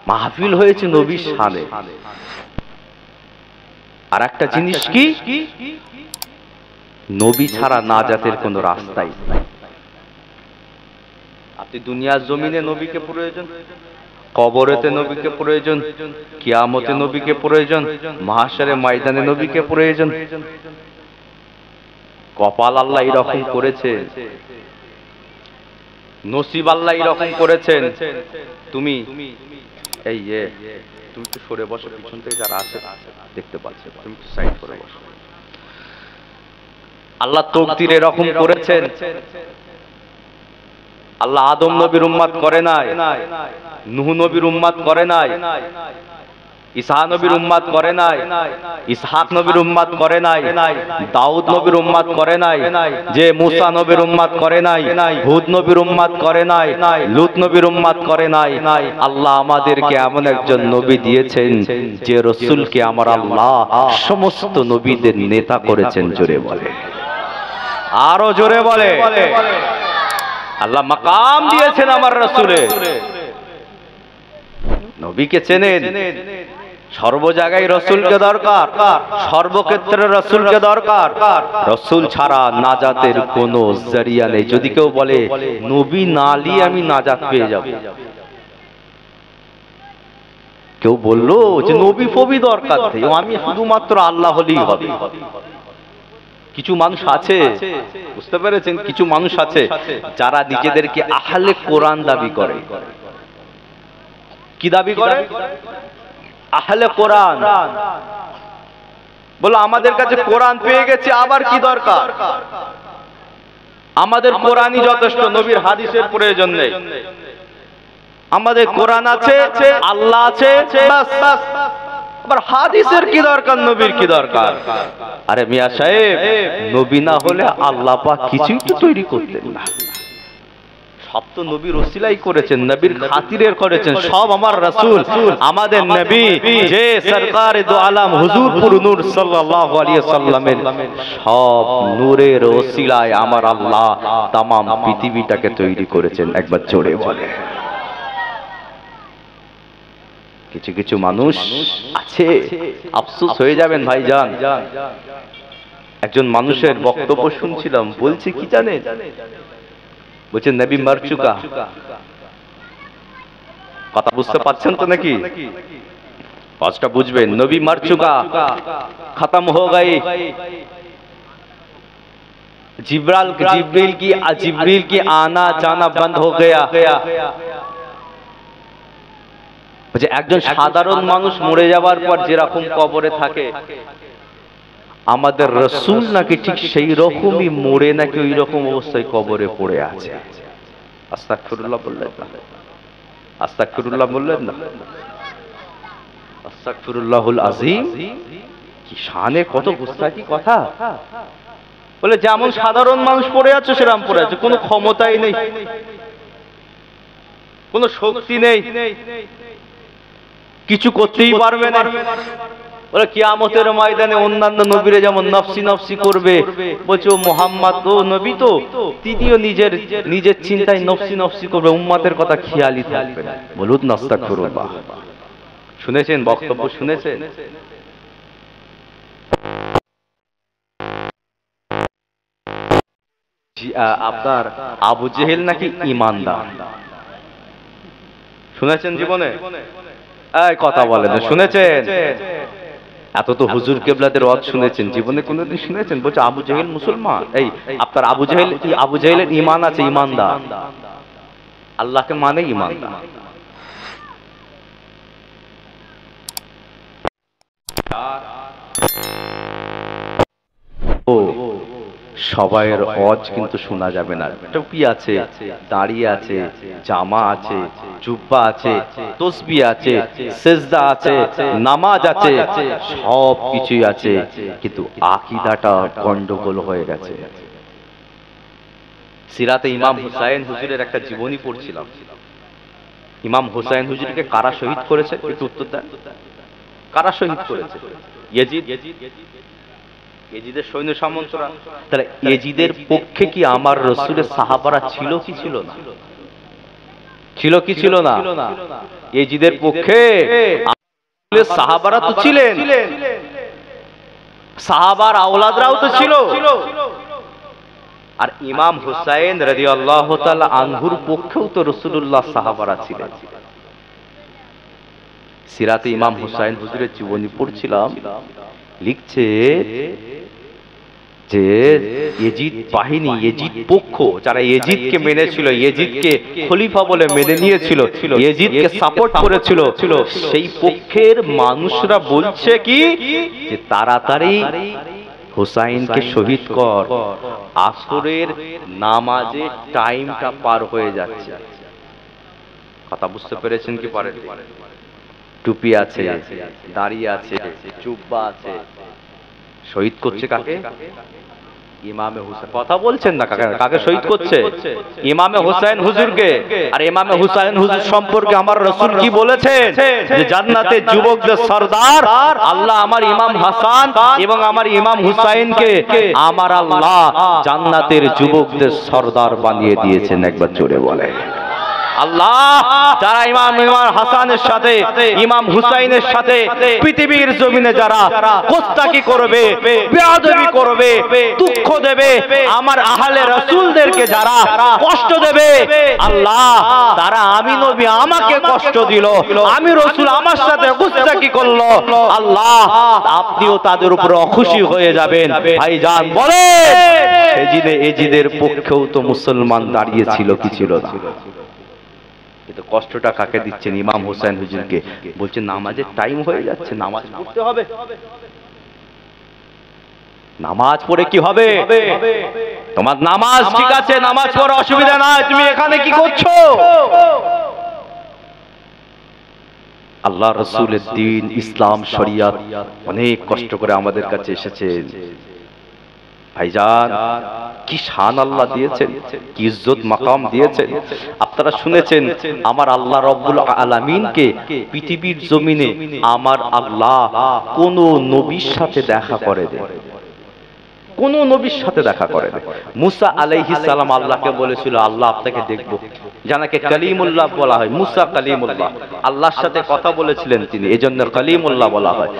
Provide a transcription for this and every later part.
মাহফিল হয়েছে নবীর শানে। আর একটা জিনিস কি, নবী ছাড়া নাজাতের কোনো রাস্তাই নেই। আপনি দুনিয়ার জমিনে নবীকে প্রয়োজন, কবরেতে নবীকে প্রয়োজন, কিয়ামতে নবীকে প্রয়োজন, মাহশারে ময়দানে নবীকে প্রয়োজন। কপাল আল্লাহ এরকম করেছে, নসিব আল্লাহ এরকম করেছেন। তুমি এই তুমি তো সরে বসো, পিছন থেকে যারা আছে দেখতে পাচ্ছে, তুমি একটু সাইড করে বসো। আল্লাহ তকদির এরকম করেছেন। আল্লাহ আদম নবীর উম্মত করে নাই, নূহ নবীর উম্মত করে নাই, ঈসা নবীর উম্মত করে নাই, ইসহাক নবীর উম্মত করে নাই, দাউদ নবীর উম্মত করে নাই, যে মুসা নবীর উম্মত করে নাই, হুদ নবীর উম্মত করে নাই, লূত নবীর উম্মত করে নাই। আল্লাহ আমাদেরকে এমন একজন নবী দিয়েছেন যে রাসূলকে আমার আল্লাহ সমস্ত নবীদের নেতা করেছেন। জোরে বলে, আরো জোরে বলে। আল্লাহ মাকাম দিয়েছেন আমার রাসূলের। নবীকে চেনেন, সর্ব জায়গায় রাসূলকে দরকার, সর্বক্ষেত্রে রাসূলকে দরকার। রাসূল ছাড়া নাজাতের কোনো জরিয়া নেই। যদি কেউ বলে নবী না নিয়ে আমি নাজাত পেয়ে যাব, কেউ বললো যে নবী ফবি দরকার নেই, আমি শুধুমাত্র আল্লাহ হলেই হবে। কিছু মানুষ আছে, বুঝতে পেরেছেন, কিছু মানুষ আছে যারা নিজেদেরকে আহলে কোরআন দাবি করে। কি দাবি করে? আহলে কোরআন। বলো আমাদের কাছে কোরআন পেয়ে গেছে, আবার কি দরকার? আমাদের কোরআনই যথেষ্ট, নবীর হাদিসের প্রয়োজন নেই। আমাদের কোরআন আছে, আল্লাহ আছে, বাস। আবার হাদিসের কি দরকার, নবীর কি দরকার? আরে মিয়া সাহেব, নবী না হলে আল্লাহ পাক কিছুই তো তৈরি করতেন না। সব তো নবীর ওসিলাই করেছেন, নবীর খাতিরের করেছেন। সব আমার রাসূল, আমাদের নবী যে সরকার দু আলম হুজুর পুর নূর সাল্লাল্লাহু আলাইহি ওয়াসাল্লামের সব নূরের ওসিলায় আমার আল্লাহ तमाम পৃথিবীটাকে তৈরি করেছেন। একবার জোরে বলে। কিছু কিছু মানুষ আছে, আফসোস হয়ে যাবেন ভাইজান। একজন মানুষের বক্তব্য শুনছিলাম, বলছে কি জানেন, বলছে নবী মর চুকা। কথা বুঝতে পারছেন তো নাকি? কাজটা বুঝবেন। নবী মর চুকা, খতম হো গয়ে। जिब्रील की आना जाना बंद हो गया। বলছে একজন সাধারণ মানুষ মরে যাওয়ার পর যেরকম কবরে থাকে, আমাদের রাসূল নাকি ঠিক সেই রকমই মরে নাকি ওই রকম অবস্থায় কবরে পড়ে আছে। আস্তাগফিরুল্লাহ বললেন না, আস্তাগফিরুল্লাহ বললেন না, আস্তাগফিরুল্লাহুল আযীম। কি শানে, কত গুস্তাখি কথা। বলে যেমন সাধারণ মানুষ পড়ে আছে সেরকম পড়ে আছে, কোনো ক্ষমতাই নেই, কোনো শক্তি নেই, কিছু করতেই পারবে না। বলে কিয়ামতের ময়দানে অন্যান্য নবীরা যেমন নফসি নফসি করবে, বলছে ও মুহাম্মদ ও নবী তো তিনিও নিজের চিন্তায় নফসি নফসি করবে, উম্মতের কথা খেয়ালই থাকবে না। বলুন আস্তাগফিরুল্লাহ। শুনেছেন বক্তব্য, শুনেছেন? আপনার আবু জেহেল নাকি ঈমানদার, শুনেছেন জীবনে? এই কথা বলেন, শুনেছেন? এত তো হুজুর কেবলাদের ওয়াজ শুনেছেন, জীবনে কোনোদিন শুনেছেন? বলছে আবু জেহেল মুসলমান। এই আপনার আবু জেহেলের ঈমান আছে, ঈমানদার, আল্লাহকে মানে ঈমানদার। ও সবাইয়ের ওয়াজ কিন্তু শোনা যাবে না। টুপি আছে, দাড়ি আছে, জামা আছে, জুব্বা আছে, তাসবিহ আছে, সিজদা আছে, নামাজ আছে, সব কিছুই আছে, কিন্তু আকীদাটা গন্ডগোল হয়ে গেছে। সিরাতে ইমাম হুসাইন হুজুরের একটা জীবনী পড়ছিলাম। ইমাম হুসাইন হুজুরকে কারা শহীদ করেছে? একটু উত্তর দেন। কারা শহীদ করেছে? ইয়াজিদ। ইয়াজিদের সৈন্য সামন্তরা। তাহলে ইয়াজিদের পক্ষে কি আমার রাসূলের সাহাবারা ছিল কি ছিল না? ছিল কি ছিল না? ইয়েজিদের পক্ষে সাহাবারা তো ছিলেন, সাহাবার আওলাদরাও তো ছিল, আর ইমাম হুসাইন রাদিয়াল্লাহু তাআলা আনহুর পক্ষেও তো রাসূলুল্লাহ সাহাবারা ছিলেন। সিরাতে ইমাম হুসাইন হুজুরের জীবনী পড়ছিলাম, লিখছে যে ইয়েজিদ বাহিনী, ইয়েজিদ পক্ষ যারা ইয়েজিদকে মেনেছিল, ইয়েজিদকে খলিফা বলে মেনে নিয়েছিল, ইয়েজিদকে সাপোর্ট করেছিল, সেই পক্ষের মানুষরা বলছে কি যে তাড়াতাড়ি হুসাইনকে শহীদ কর, আসরের নামাজে টাইমটা পার হয়ে যাচ্ছে। কথা বুঝতে পেরেছেন কি পারেন? টুপি আছে, দাড়ি আছে, জুব্বা আছে, শহীদ করছে কাকে? ইমামে হুসাইন। কথা বলছেন না, কাকে শহীদ করছে? ইমামে হুসাইন হুজুরকে। আর ইমামে হুসাইন হুজুর সম্পর্কে আমার রাসূল কি বলেছেন? যে জান্নাতের যুবকদের সরদার আল্লাহ আমার ইমাম হাসান এবং আমার ইমাম হুসাইনকে আমার আল্লাহ জান্নাতের যুবকদের সরদার বানিয়ে দিয়েছেন। একবার জোরে বলে আল্লাহ। যারা ইমাম হাসানের সাথে, ইমাম হুসাইনের সাথে পৃথিবীর জমিনে যারা গোস্তাকি করবে, বেয়াদবি করবে, দুঃখ দেবে, আমার আহলে রাসূলদেরকে যারা কষ্ট দেবে, আল্লাহ তারা আমি নবী আমাকে কষ্ট দিল, আমি রাসূল আমার সাথে গোস্তাকি করলো, আল্লাহ আপনিও তাদের উপর অখুশি হয়ে যাবেন। ভাইজান বলেন, সেদিনে এজিদের পক্ষেও তো মুসলমান দাঁড়িয়েছিল কি ছিল না? কিন্তু কষ্টটা কাকে দিচ্ছেন? ইমাম হুসাইন হুজুরকে। বলছেন নামাজের টাইম হয়ে যাচ্ছে, নামাজ পড়তে হবে। নামাজ পড়ে কি হবে? তোমার নামাজ ঠিক আছে, নামাজ পড়া অসুবিধা নাই, তুমি এখানে কি করছো? আল্লাহ রাসূলের দ্বীন, ইসলাম, শরিয়ত অনেক কষ্ট করে আমাদের কাছে এসেছে। ভাইজান কি শান আল্লাহ দিয়েছেন, কি ইজ্জত মাকাম দিয়েছেন। আপনারা শুনেছেন আমার আল্লাহ রব্বুল আলামিনকে পৃথিবীর জমিনে আমার আল্লাহ কোন নবীর সাথে দেখা করে দেন, কোন নবীর সাথে দেখা করে দেন। মুসা আলাইহিস সালাম আল্লাহকে বলেছিল আল্লাহ আপনাকে দেখব, যাকে কালিমুল্লাহ বলা হয়। মুসা কালিমুল্লাহ, আল্লাহর সাথে কথা বলেছিলেন তিনি, এজন্য কালিমুল্লাহ বলা হয়।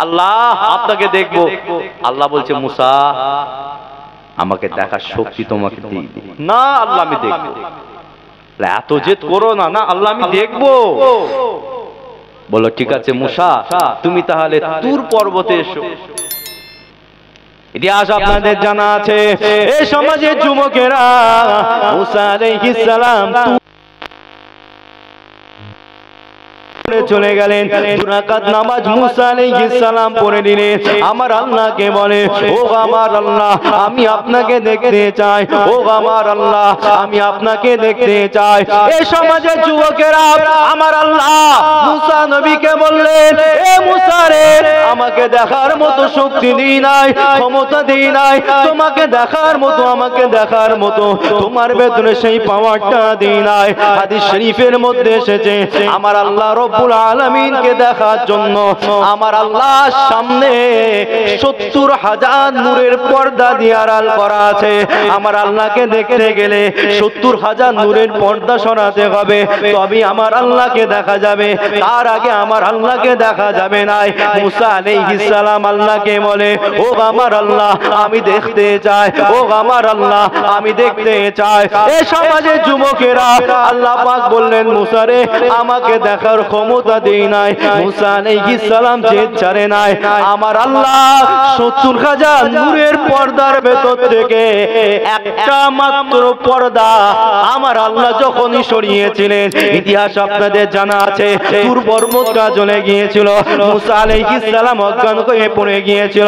আল্লাহ আপনাকে দেখব। আল্লাহ বলছে মুসা আমাকে দেখার শক্তি তোমাকে দিই না, আল্লাহ আমি দেখব। এত জেদ করো না, না আল্লাহ আমি দেখব। বলো ঠিক আছে মুসা তুমি তাহলে তুর পর্বতে এসো। ইতিহাস আপনাদের জানা আছে, এই সমাজের যুবকেরা মুসা আলাইহিস সালাম চলে গেলেন, দুই রাকাত নামাজ মুসা আলাইহিস সালাম পড়ে দিলেন। আমার আল্লাহকে বলে ও আমার আল্লাহ আমি আপনাকে দেখতে চাই, ও আমার আল্লাহ আমি আপনাকে দেখতে চাই। এই সমাজের যুবকেরা আমার আল্লাহ মুসা নবীকে বললেন এ মুসা রে আমাকে দেখার মতো শক্তি দিই নাই, ক্ষমতা দিই নাই, তোমাকে দেখার মতো, আমাকে দেখার মতো তোমার ভেতরে সেই পাওয়ারটা দিই নাই। হাদিস শরীফের মধ্যে এসেছে আমার আল্লাহ রব্বুল আলামিনকে দেখার জন্য আমার আল্লাহর সামনে ৭০,০০০ নূরের পর্দা দিয়ে আড়াল করা আছে। আমার আল্লাহকে দেখতে গেলে ৭০,০০০ নূরের পর্দা সরাতে হবে, তবে আমার আল্লাহকে দেখা যাবে, তার আগে আমার আল্লাহকে দেখা যাবে না। মুসা আলাইহিস সালাম আল্লাহকে বলে ও আমার আল্লাহ আমি দেখতে চাই, ও আমার আল্লাহ আমি দেখতে চাই। এই সমাজের যুবকেরা আল্লাহ পাক বললেন মুসা রে আমাকে দেখার ক্ষমতা দেই নাই। মুসা আলাইহিস সালাম জেদ ছাড়ে নাই। আমার আল্লাহ ৭০,০০০ নূরের পর্দার ভেতর থেকে একটা মাত্র পর্দা আমার আল্লাহ যখনই সরিয়েছিলেন, ইতিহাস আপনাদের জানা আছে তুর পর্বতটা জ্বলে গিয়েছিল, মুসা আলাইহিস সালাম অজ্ঞান হয়ে পড়ে গিয়েছিল।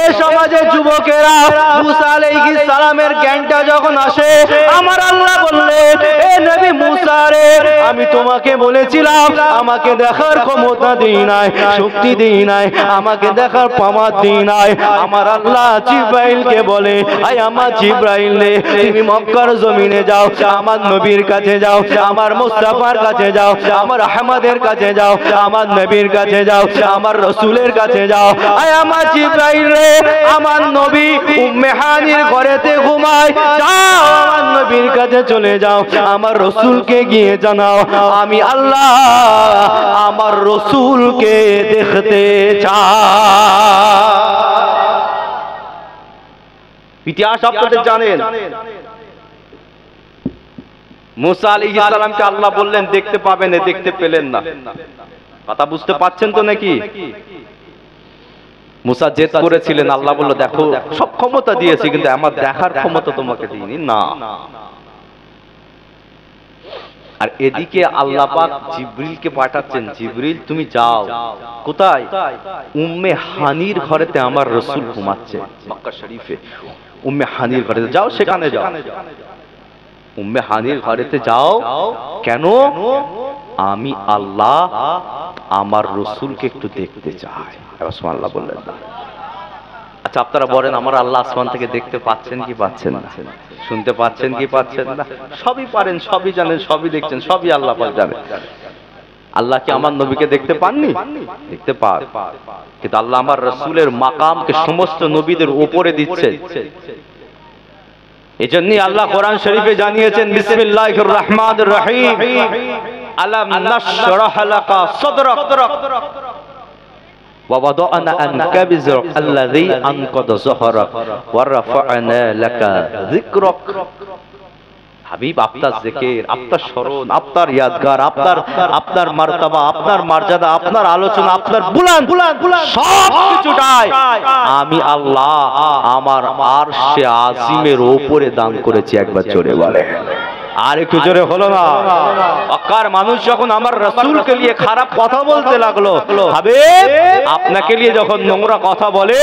এই সমাজের যুবকেরা মুসা আলাইহিস সালামের জ্ঞানটা যখন আসে আমার আল্লাহ বললেন এ নবী মুসা রে আমি তোমাকে বলেছিলাম আমাকে দেখার ক্ষমতা দিই নাই, শক্তি দিই নাই, আমাকে দেখার পাওয়ার দিই নাই। আমার আল্লাহ জিব্রাইলকে বলে আয় আমার জিব্রাইল রে তুমি মক্কার জমিনে যাও, আমার নবীর কাছে যাও, আমার মুস্তাফার কাছে যাও, আমার আহমদের কাছে যাও, আমার নবীর কাছে যাও, আমার রাসূলের কাছে যাও। আয় আমার জিবরাইল রে, আমার নবী উম্মে হানির ঘরেতে ঘুমায়, যাও আমার নবীর কাছে চলে যাও, আমার রাসূলকে গিয়ে জানাও আমি আল্লাহ আমার রাসূলকে দেখতে চাই। ইতিহাস আপনাদের জানেন, মুসা আলাইহিস সালামকে আল্লাহ বললেন দেখতে পাবেন, দেখতে পেলেন না। কথা বুঝতে পারছেন তো নাকি? মুসা জেদ করেছিলেন, আল্লাহ বলল দেখো সব ক্ষমতা দিয়েছি কিন্তু আমার দেখার ক্ষমতা তোমাকে দিইনি না। আর এদিকে আল্লাহ পাক জিবরিলকে পাঠাচ্ছেন, জিবরিল তুমি যাও কোথায়? উম্মে হানির ঘরেতে আমার রাসূল ঘুমাচ্ছে মক্কা শরীফে। উম্মে হানির ঘরেতে যাও, সেখানে যাও। উম্মে হানির ঘরেতে যাও কেন? আমি আল্লাহ আমার রাসূলকে একটু দেখতে চাই। সুবহানাল্লাহ বললেন। আচ্ছা আপনারা বলেন আমার আল্লাহ আসমান থেকে দেখতে পাচ্ছেন কি পাচ্ছেন না? শুনতে পাচ্ছেন কি পাচ্ছেন না? সবই পারেন, সবই জানেন, সবই দেখছেন, সবই আল্লাহ পাক জানেন। আল্লাহ কি আমার নবীকে দেখতে পাননি? দেখতে পান, কিন্তু আল্লাহ আমার রাসূলের মাকামকে সমস্ত নবীদের উপরে দিচ্ছেন। এজন্যই আল্লাহ কোরআন শরীফে জানিয়েছেন বিসমিল্লাহির রহমানির রহিম, আলাম নাশরাহ লাকা সাদরাক ওয়া ওয়াদানা আনকা বিজরক আল্লাযী আনকাযা যহরাক ওয়া রাফা'না লাকা যিকরাক। হাবিব আপনার জিকির, আপনার স্মরণ, আপনার ইয়াদগার, আপনার মারতাবা, আপনার মর্যাদা, আপনার আলোচনা, আপনার বুলান সব কিছুটাই আমি আল্লাহ আমার আরশে আজিমের উপরে দান করেছি। একবার জোরে বলে, আর একটু জোরে হলো না? অকার মানুষ যখন আমার রাসূলকে নিয়ে খারাপ কথা বলতে লাগলো, হাবিব আপনাকে নিয়ে যখন নোংরা কথা বলে,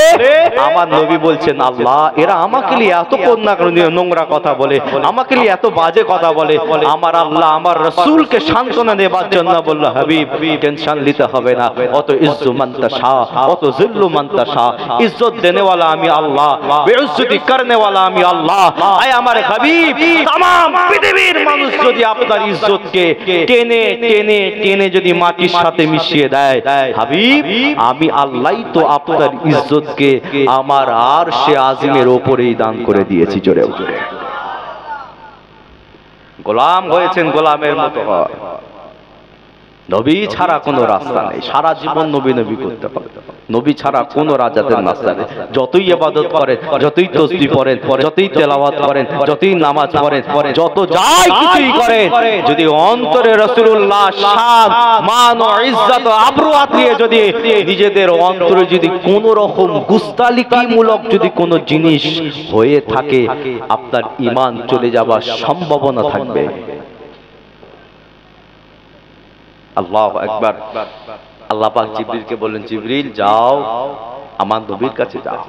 আমার নবী বলছেন আল্লাহ এরা আমাকে নিয়ে এত নোংরা কথা বলে, আমাকে নিয়ে এত বাজে কথা বলে, আমার আল্লাহ আমার রাসূলকে সান্ত্বনা দেবার জন্য বলল হাবিব টেনশন নিতে হবে না, অত ইজ্জু মান তাশা অত জিল্লু মান তাশা, ইজ্জত দেনে वाला আমি আল্লাহ, বেইজ্জতি করনে वाला আমি আল্লাহ। আয় আমার হাবিব तमाम পৃথিবীর মানুষ যদি আপনার ইজ্জতকে টেনে টেনে টেনে যদি মাটির সাথে মিশিয়ে দেয়, হাবিব আমি আল্লাহই তো আপনার ইজ্জতকে আমার আরশে আজিমের উপরেই দান করে দিয়েছি। জোরে জোরে গোলাম হয়েছেন, গোলামের মতো হয়। নবী ছাড়া কোনো রাস্তা নেই, সারা জীবন নবী নবী করতে হবে। নবী ছাড়া কোনো রাজাদের রাস্তা নেই। যতই ইবাদত করেন, যতই তাসবিহ পড়েন, যতই তেলাওয়াত করেন, যতই নামাজ পড়েন, যত যাই কিছুই করেন, যদি অন্তরে রাসূলুল্লাহ শান মান ও ইজ্জত ও আবরুয়াত নিয়ে যদি নিজেদের অন্তরে যদি কোন রকম গুস্তালিকিমূলক যদি কোনো জিনিস হয়ে থাকে, আপনার ঈমান চলে যাবার সম্ভাবনা থাকবে। আল্লাহু আকবার। আল্লাহ পাক জিবরিলকে বললেন জিবরিল যাও আমার নবীর কাছে যাও।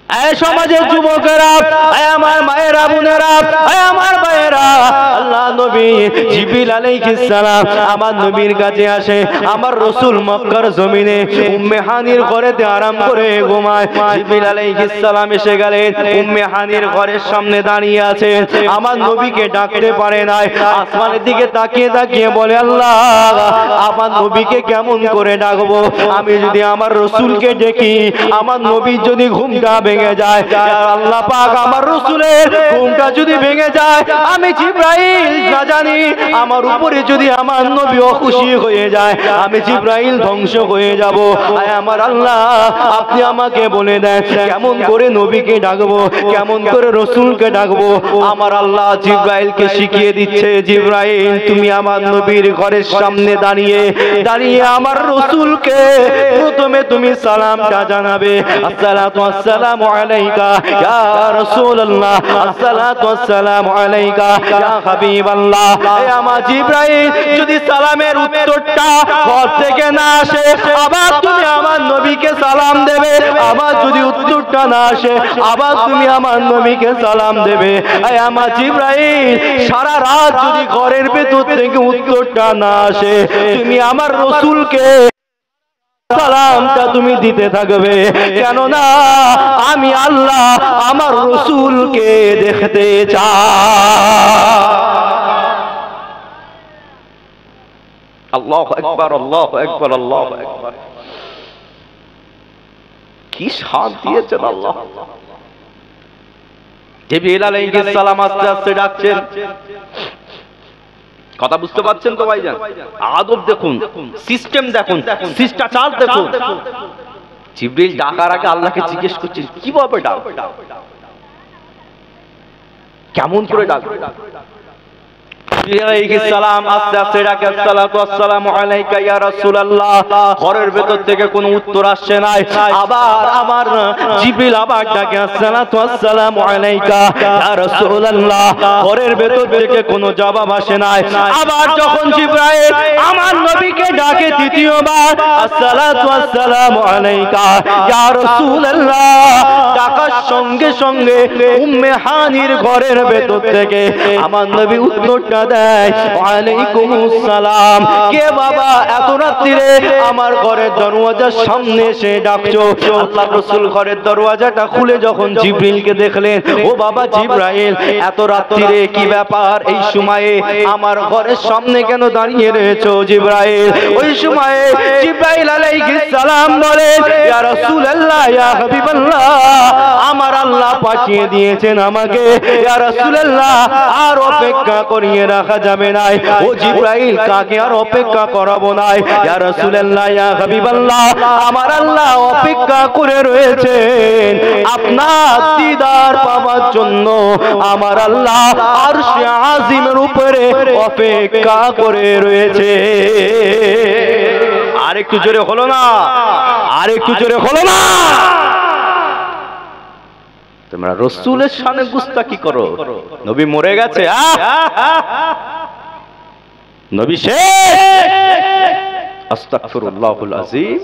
এই সমাজের যুবকেরা, এই আমার মায়েরা বোনেরা, এই আমার ভাইয়েরা, আল্লাহ নবী জিবরিল আলাইহিস সালাম আমার নবীর কাছে আসে। আমার রাসূল মক্কার জমিনে উম্মে হানির ঘরেতে আরাম করে ঘুমায়। জিবরিল আলাইহিস সালাম এসে গেলেন, উম্মে হানির ঘরের সামনে দাঁড়িয়ে আছে। আমার নবীকে ডাকতে পারে নাই, আসমানের দিকে তাকিয়ে তাকিয়ে বলে আল্লাহ আমার নবীকে কেমন করে ডাকবো? আমি যদি আমার রাসূলকে ডেকি আমার নবীর যদি ঘুমটা ভেঙে যায়, আল্লাহ পাক আমার রাসূলের ঘুমটা যদি ভেঙে যায়, আমি জিবরাইল না জানি আমার উপরে যদি আমার নবী অখুশি হয়ে যায়, আমি জিবরাইল ধ্বংস হয়ে যাব। আয় আমার আল্লাহ আপনি আমাকে বলে দেন কেমন করে নবীকে ডাকবো, কেমন করে রাসূলকে ডাকবো। আমার আল্লাহ জিবরাইলকে শিখিয়ে দিচ্ছে, জিবরাইল তুমি আমার নবীর ঘরের সামনে দাঁড়িয়ে দাঁড়িয়ে আমার রাসূলকে প্রথমে তুমি সালামটা জানাবে, আসসালাতু আসসালামু আলাইকা ইয়া রাসূলুল্লাহ, আসসালাতু আসসালামু আলাইকা ইয়া হাবিবাল্লাহ। এই আমার জিবরাইল যদি সালামের উত্তরটা ঘর থেকে না আসে, আবার তুমি আমার নবীকে সালাম দেবে। আবার যদি উত্তরটা না আসে, আবার তুমি আমার নবীকে সালাম দেবে। এই আমার জিবরাইল সারা রাত যদি ঘরের ভেতর থেকে উত্তরটা না আসে, তুমি আমার রাসূলকে সালামটা তুমি দিতে থাকবে, কেননা আমি আল্লাহ আমার রাসূলকে দেখতে চাই। আল্লাহু আকবার, আল্লাহু আকবার, আল্লাহু আকবার। কি শান দিয়েছেন আল্লাহ। জিবরিল আলাইহিস সালাম আস্তে আস্তে ডাকছেন, কথা বুঝতে পারছেন তো ভাইজান? আদব দেখুন, সিস্টেম দেখুন, শিষ্টাচার দেখুন। জিবরিল ডাকার আগে আল্লাহকে জিজ্ঞেস করছেন কিভাবে ডাক, কেমন করে ডাক। ঘরের ভেতর থেকে কোনো উত্তর আসছে না। আবার আমার জিবরিল আবার ডাকে আসসালাতু ওয়াসসালামু আলাইকা ইয়া রাসূলুল্লাহ। ঘরের ভেতর থেকে কোনো জবাব আসে না। আবার যখন জিবরাইল আমার নবীকে ডাকে দ্বিতীয়বার আসসালাতু ওয়াসসালামু আলাইকা ইয়া রাসূলুল্লাহ, ডাকার সঙ্গে সঙ্গে উম্মে হানির ঘরের ভেতর থেকে আমার নবী উত্তরটা দেয় ওয়ালাইকুমুস সালাম। কে বাবা এত রাত্রিরে আমার ঘরের দরওয়াজার সামনে এসে ডাকছো? আল্লাহর রাসূল ঘরের দরওয়াজাটা খুলে যখন জিবরিলকে দেখলেন, ও বাবা জিবরাইল, এত রাত্রিরে কি ব্যাপার? এই সময়ে আমার ঘরের সামনে কেন দাঁড়িয়ে রয়েছো জিবরাইল? ওই সময়ে জিবরাইল আলাইহিস সালাম বলেন, ইয়া রাসূলুল্লাহ, ইয়া হাবিবাল্লাহ, আমার আল্লাহ পাঠিয়ে দিয়েছেন আমাকে। ইয়া রাসূলুল্লাহ, আর অপেক্ষা করিয়ে রাখা যাবে না। ও জিবরাইল, কাকে আর অপেক্ষা করাবো না। ইয়া রাসূলুল্লাহ, ইয়া হাবিবাল্লাহ, আমার আল্লাহ অপেক্ষা করে রয়েছেন আপনার দিদার পাওয়ার জন্য। আমার আল্লাহ আরশে আজিমের উপরে অপেক্ষা করে রয়েছে। আরেকটু জোরে হলো না? আরেকটু জোরে হলো না? তোমরা রাসূলের শানে গুস্তাখি করো। নবী মরে গেছে, নবী শেষ। আস্তাগফিরুল্লাহুল আযীম।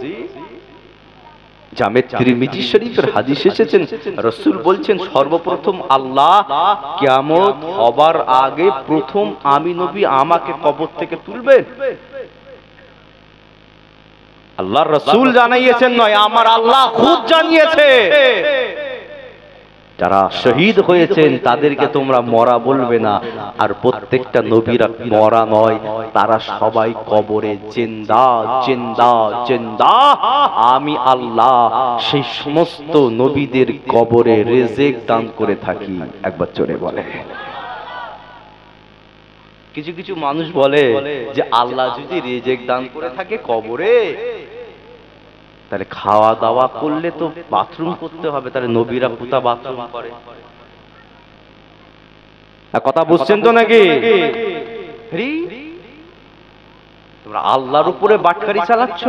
জামে তিরমিজি শরীফের হাদিস এসেছেন, রাসূল বলছেন সর্বপ্রথম আল্লাহ কিয়ামত হবার আগে প্রথম আমি নবী আমাকে কবর থেকে তুলবেন। আল্লাহর রাসূল জানাইয়েছেন নয়, আমার আল্লাহ খুদ জানিয়েছে। যারা শহীদ হয়েছেন তাদেরকে তোমরা মরা বলবে না। আর প্রত্যেকটা নবীরা মরা নয়, তারা সবাই কবরে জিন্দা জিন্দা জিন্দা। আমি আল্লাহ সেই সমস্ত নবীদের কবরে রিজিক দান করে থাকি। একবার জোরে বলে। কিছু কিছু মানুষ বলে যে আল্লাহ যদি রিজিক দান করে থাকে কবরে, তাহলে খাওয়া দাওয়া করলে তো বাথরুম করতে হবে, তাহলে নবীরা কোথা বাথরুম করে? কথা বুঝছেন তো নাকি? তোমরা আল্লাহর উপরে বাটখারি চালাচ্ছ।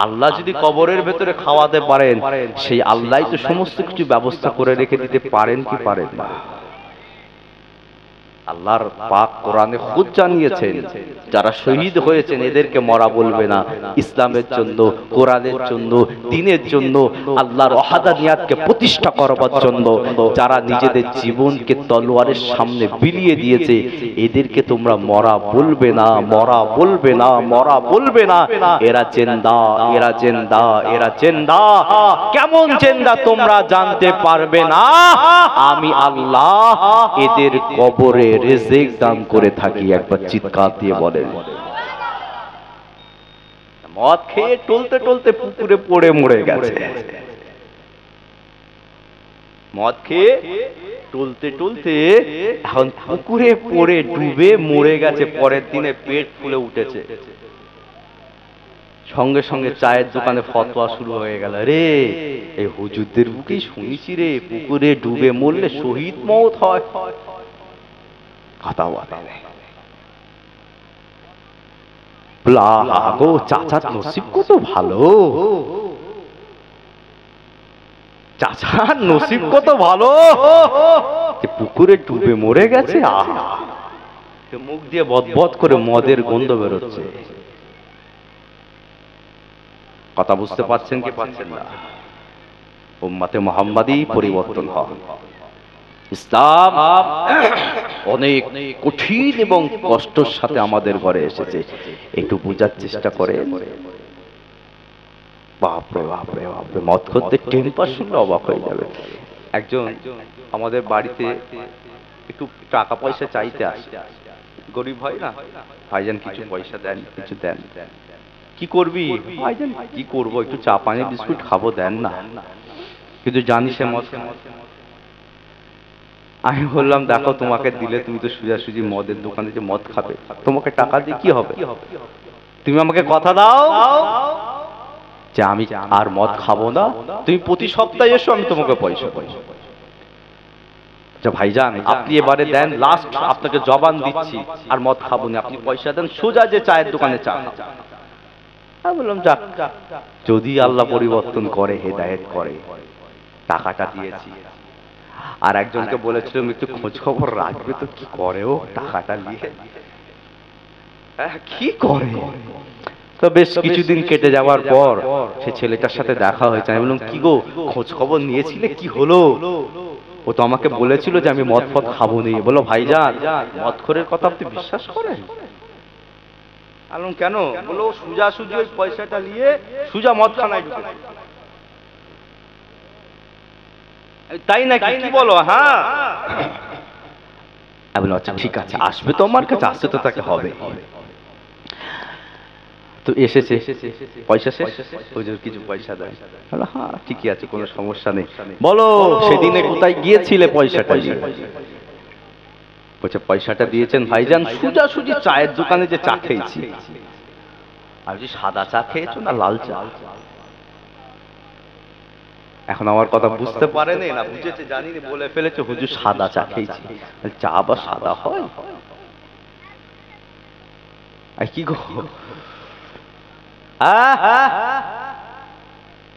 আল্লাহ যদি কবরের ভেতরে খাওয়াতে পারেন, সেই আল্লাহই তো সমস্ত কিছু ব্যবস্থা করে রেখে দিতে পারেন কি পারেন না? আল্লাহর পাক কোরআনে খুদ জানিয়েছেন যারা শহীদ হয়েছেন এদেরকে মরা বলবে না। ইসলামের জন্য, কোরআনের জন্য, দ্বীনের জন্য, আল্লাহর ওয়াহদানিয়াতকে প্রতিষ্ঠা করবার জন্য যারা নিজেদের জীবনকে তলোয়ারের সামনে বিলিয়ে দিয়েছে, এদেরকে তোমরা মরা বলবে না, মরা বলবে না, মরা বলবে না। এরা জিন্দা, এরা জিন্দা, এরা জিন্দা। কেমন জিন্দা তোমরা জানতে পারবে না। আমি আল্লাহ এদের কবরে রিজিক দান করে থাকি। একবার চিৎকার দিয়ে বলেন। মদ খেয়ে টলতে টলতে পুকুরে পড়ে মরে গেছে। মদ খেয়ে টলতে টলতে এখন পুকুরে পড়ে ডুবে মরে গেছে। পরের দিনে পেট ফুলে উঠেছে। সঙ্গে সঙ্গে চায়ের দোকানে ফতোয়া শুরু হয়ে গেল, রে এই হুজুরদের বুকেই শুনেছি রে পুকুরে ডুবে মরলে শহীদ মওত হয়। কথা বলে গো, চাচার নসিব কত ভালো, চাচার নসিব কত ভালো, পুকুরে ডুবে মরে গেছে। মুখ দিয়ে বদবদ করে মদের গন্ধ বেরোচ্ছে। কথা বুঝতে পারছেন কি পারছেন না? উম্মতে মুহাম্মাদি পরিবর্তন হয়। ইসলাম অনেক কঠিন এবং কষ্টের সাথে আমাদের ঘরে এসেছে। একটু বোঝার চেষ্টা করে। বাপরে বাপরে বাপরে, মদ করতে টেম্পার শুনলে অবাক হয়ে যাবে। একজন আমাদের বাড়িতে একটু টাকা পয়সা চাইতে আসে। গরিব হয় না, ভাইজান কিছু পয়সা দেন, কিছু দেন। কি করবি? ভাইজান কি করবো, একটু চা পানি বিস্কুট খাবো, দেন না। কিন্তু জানি সে মদ খায়। আমি বললাম দেখো, তোমাকে দিলে তুমি তো সোজাসুজি মদের দোকানে যে মদ খাবে, তোমাকে টাকা দিয়ে কি হবে? তুমি আমাকে কথা দাও যে আমি আর মদ খাবো না, তুমি প্রতি সপ্তাহে এসো, আমি তোমাকে পয়সা পয়সা। ভাইজান আপনি এবারে দেন, লাস্ট আপনাকে জবান দিচ্ছি, আর মদ খাবো না, আপনি পয়সা দেন, সোজা যে চায়ের দোকানে চা। আমি বললাম যাক, যদি আল্লাহ পরিবর্তন করে, হেদায়েত করে। টাকাটা দিয়েছি। আর একজনকে বলেছিলাম একটু খোঁজ খবর রাখবে, তো কি করে ও টাকাটা নিয়ে, কি করে। তো বেশ কিছুদিন কেটে যাওয়ার পর সে ছেলেটার সাথে দেখা হয়েছে। আমি বললাম কি গো, খোঁজ খবর নিয়েছিলে, কি হলো? ও তো আমাকে বলেছিল যে আমি মদ ফদ খাবো নি। বলো ভাইজান, মদখোরের কথা আপনি বিশ্বাস করেন? বললাম কেন? বলো সুজা সুজি ওই পয়সাটা নিয়ে সুজা মদখানায় ঢুকে। তাই নাকি? কি বলো? হ্যাঁ। আমি বললাম আচ্ছা ঠিক আছে, আসবে তো আমার কাছে, আসতে তো তাকে হবে। তো এসেছে, পয়সা শেষ, হুজুর কিছু পয়সা দেয়। হ্যাঁ ঠিকই আছে, কোনো সমস্যা নেই। বলো সেদিনে কোথায় গিয়েছিলে পয়সাটা নিয়ে? বলছে পয়সাটা দিয়েছেন ভাইজান সোজাসুজি চায়ের দোকানে যে চা খেয়েছি। আর যে সাদা চা খেয়েছো না লাল চা? এখন আমার কথা বুঝতে পারেনি না বুঝেছে জানি না, বলে ফেলেছে হুজুর সাদা চা খেয়েছি। চা বা সাদা হয়? আর কি গো,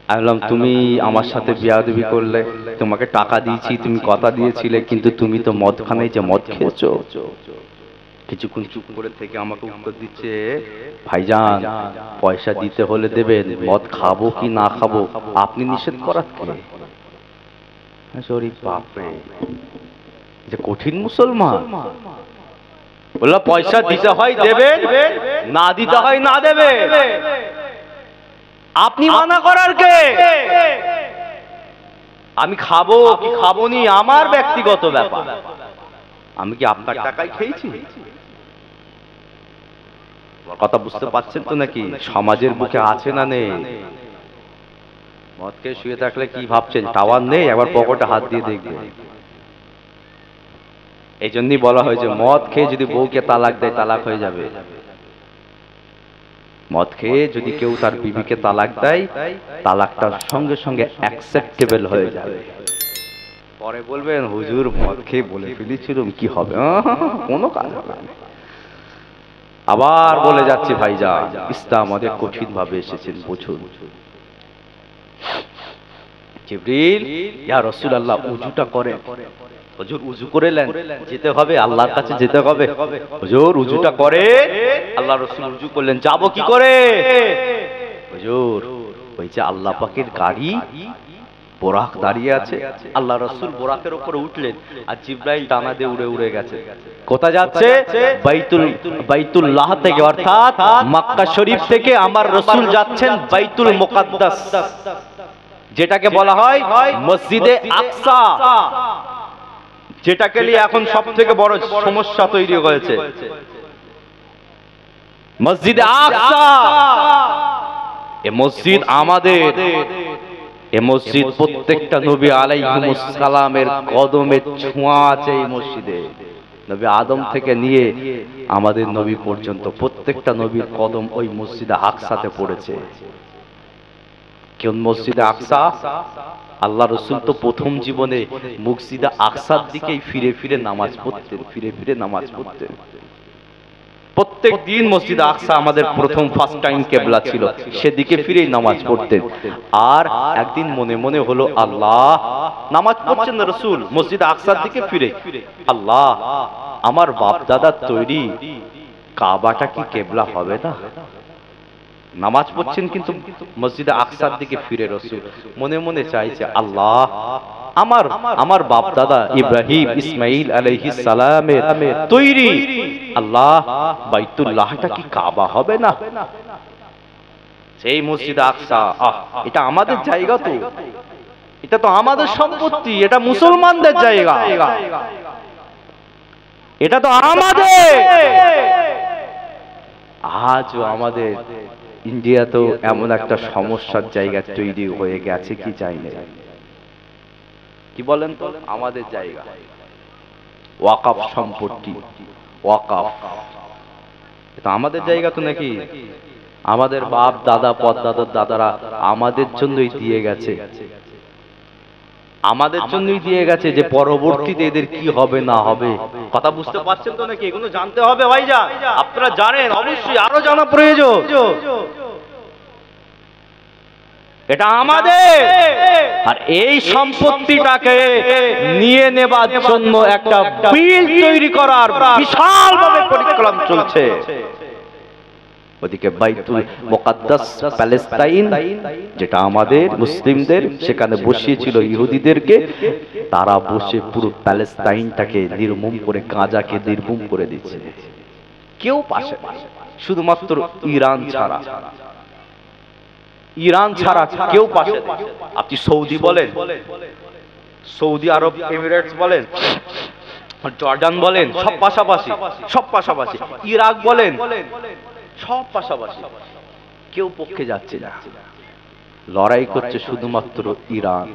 বললাম তুমি আমার সাথে বিয়াদবি করলে, তোমাকে টাকা দিয়েছি, তুমি কথা দিয়েছিলে, কিন্তু তুমি তো মদখানায় যে মদ খেয়েছো। কিছুক্ষণ চুপ করে থেকে আমাকে উত্তর দিচ্ছে, ভাইজান পয়সা দিতে হলে দেবেন, মদ খাবো কি না খাবো আপনি নিষেধ করাচ্ছেন। সরি বাপরে, যে কঠিন মুসলমান। বললো পয়সা দিতে হয় দেবেন, না দিতে হয় না দেবে। আপনি মানা করার কে? আমি খাবো কি খাবো নি আমার ব্যক্তিগত ব্যাপার। আমি কি আপনার টাকায় খেয়েছি? কথা বুঝতে পারছেন তো নাকি? সমাজের বুকে আছে না নেই? মদ খেয়ে শুয়ে থাকলে কি ভাবছেন টাওয়ার নেই? আবার পকেটে হাত দিয়ে দেখবে। এই জন্যই বলা হয় যে মদ খেয়ে যদি বউকে তালাক দেয়, তালাক হয়ে যাবে। মদ খেয়ে যদি কেউ তার বিবিকে তালাক দেয়, তালাকটা সঙ্গে সঙ্গে অ্যাকসেপ্টেবল হয়ে যাবে। পরে বলবেন হুজুর মদ খেয়ে বলে ফেলেছিলাম, কি হবে? কোনো কাজ হবে না। আবার বলে যাচ্ছি ভাইজান, ইসলাম আমাদের কঠিন ভাবে এসেছেন, বুঝুন। জিবরিল ইয়া রাসূলুল্লাহ উযুটা করে। হুজুর উযু করে নেন, যেতে হবে আল্লাহর কাছে, যেতে হবে। হুজুর উযুটা করে। আল্লাহ রাসূল উযু করলেন, যাব কি করে? হুজুর ওই যে আল্লাহ পাকের গাড়ি বোরাক দাঁড়িয়ে আছে, আল্লাহ রাসূল বোরাকের উপরে উঠলেন, আর জিবরাইল ডানা দিয়ে উড়ে উড়ে গেছে। কোথায় যাচ্ছে? বাইতুল্লাহ থেকে, অর্থাৎ মক্কা শরীফ থেকে আমার রাসূল যাচ্ছেন বাইতুল মুকাদ্দাস, যেটাকে বলা হয় মসজিদে আকসা, যেটাকে নিয়ে এখন সবথেকে বড় সমস্যা তৈরি হয়েছে। মসজিদে আকসা, এই মসজিদ আমাদের, এই মসজিদ প্রত্যেকটা নবী আলাইহিমুস সালামের কদমের ছোঁয়া আছে এই মসজিদে। নবী আদম থেকে নিয়ে আমাদের নবী পর্যন্ত প্রত্যেকটা নবীর কদম ওই মসজিদে আকসাতে পড়েছে। কোন মসজিদে আকসা? আল্লাহ রাসূল তো প্রথম জীবনে মসজিদে আকসার দিকেই ফিরে ফিরে নামাজ পড়তেন, ফিরে ফিরে নামাজ পড়তেন। প্রত্যেক দিন মসজিদে আকসা আমাদের প্রথম ফার্স্ট টাইম কিবলা ছিল, সেদিকে ফিরেই নামাজ পড়তেন। আর একদিন মনে মনে হলো আল্লাহ, নামাজ পড়ছেন রাসূল মসজিদে আকসার দিকে ফিরে, আল্লাহ আমার বাপ দাদার তৈরি কাবাটা কি কিবলা হবে না? নামাজ পড়ছেন কিন্তু মসজিদে আকসার দিকে ফিরে রাসূল মনে মনে চাইছে, আল্লাহ আমার বাপ দাদা ইব্রাহিম ইসমাইল আলাইহিস সালামের তৈরি আল্লাহ বাইতুল্লাহটা কি কাবা হবে না? সেই মসজিদে আকসা, এটা আমাদের জায়গা, তো এটা তো আমাদের সম্পত্তি, এটা মুসলমানদের জায়গা, এটা তো আমাদের। আজও আমাদের ইন্ডিয়া তো এমন একটা সমস্যার জায়গা তৈরি হয়ে গেছে কি চাই না, কি বলেন তো? আমাদের জায়গা ওয়াকফ সম্পত্তি, ওয়াকফ এটা আমাদের জায়গা তো নাকি? আমাদের বাপ দাদা পরদাদার দাদারা আমাদের জন্যই দিয়ে গেছে, আমাদের জন্যই দিয়ে গেছে, যে পরবর্তীতে এদের কি হবে না হবে। কথা বুঝতে পারছেন তো নাকি? এগুলো জানতে হবে ভাইজান, আপনারা জানেন, অবশ্যই আরো জানা প্রয়োজন। এটা আমাদের, আর এই সম্পত্তিটাকে নিয়ে নেবার জন্য একটা বিল তৈরি করার বিশালভাবে পরিকল্পনা চলছে। ওদিকে বাইতুল মুকাদ্দাস প্যালেস্তাইন, যেটা আমাদের মুসলিমদের, সেখানে বসিয়েছিল ইহুদিদেরকে, তারা বসে পুরো প্যালেস্তাইনটাকে নির্মূল করে, গাজাকে নির্মূল করে দিচ্ছে। কেউ পাশে, শুধুমাত্র ইরান ছাড়া, ইরান ছাড়া কেউ পাশে। আপনি সৌদি বলেন, সৌদি আরব এমিরেটস বলেন, জর্ডান বলেন, সব পাশাপাশি, সব পাশাপাশি। ইরাক বলেন, সব পাশাপাশি, কেউ পক্ষে যাচ্ছে না। লড়াই করছে শুধুমাত্র ইরান।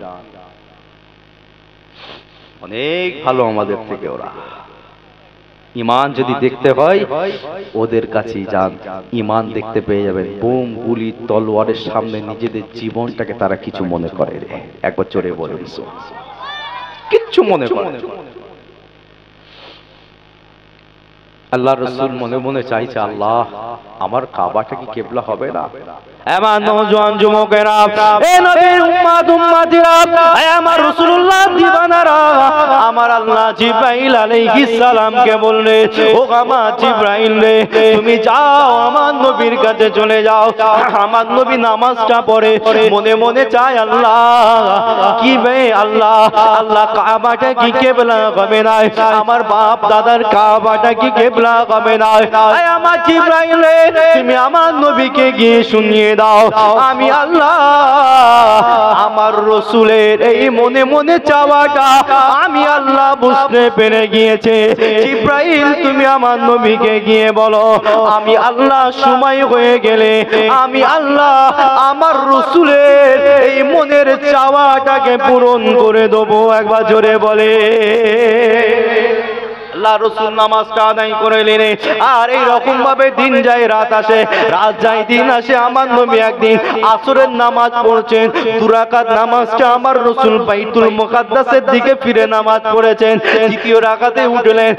অনেক ভালো আমাদের থেকে ওরা। ইমান যদি দেখতে হয় ওদের কাছেই যান, ইমান দেখতে পেয়ে যাবেন। বোম গুলি তলোয়ারের সামনে নিজেদের জীবনটাকে তারা কিছু মনে করে রে। একবার জোরে বলে কিচ্ছু মনে করে। আল্লাহ রাসূল মনে মনে চাইছে, আল্লাহ আমার কাবাটা কি কিবলা হবে না? আমার নওজোয়ান যুবকেরা, এ নবীর উম্মত উম্মতিরা, এ আমার রাসূলুল্লাহ দিবানারা, আমার আল্লাহ জিবরাইল আলাইহিস সালামকে বললেন, ও আমার জিবরাইল রে, তুমি যাও আমার নবীর কাছে চলে যাও। আমার নবী নামাজটা পড়ে মনে মনে চায়, আল্লাহ কি বে আল্লাহ, আল্লাহ কাবাটা কি কিবলা হবে না? আমার বাপ দাদার কাবাটা কি কিবলা হবে না? এ আমার জিবরাইল রে, তুমি আমার নবীকে গিয়ে শুনিয়ে দাও, আমি আল্লাহ আমার রাসূলের এই মনে মনে চাওয়াটা আমি আল্লাহ বুঝতে পেরে গিয়েছে। জিবরাইল তুমি আমার নবীকে গিয়ে বলো, আমি আল্লাহ সময় হয়ে গেলে আমি আল্লাহ আমার রাসূলের এই মনের চাওয়াটাকে পূরণ করে দেবো। একবার জোরে বলে। আল্লাহ রাসূল নামাজটা আদায় করে নিলে, আর এই রকম ভাবে দিন যায় রাত আসে, রাত যায় দিন আসে। আমার নবী একদিন আসরের নামাজ পড়ছেন, 2 রাকাত নামাজটা আমার রাসূল বাইতুল মুকাদ্দাসের দিকে ফিরে নামাজ পড়েছেন। দ্বিতীয় রাকাতে উঠলেন,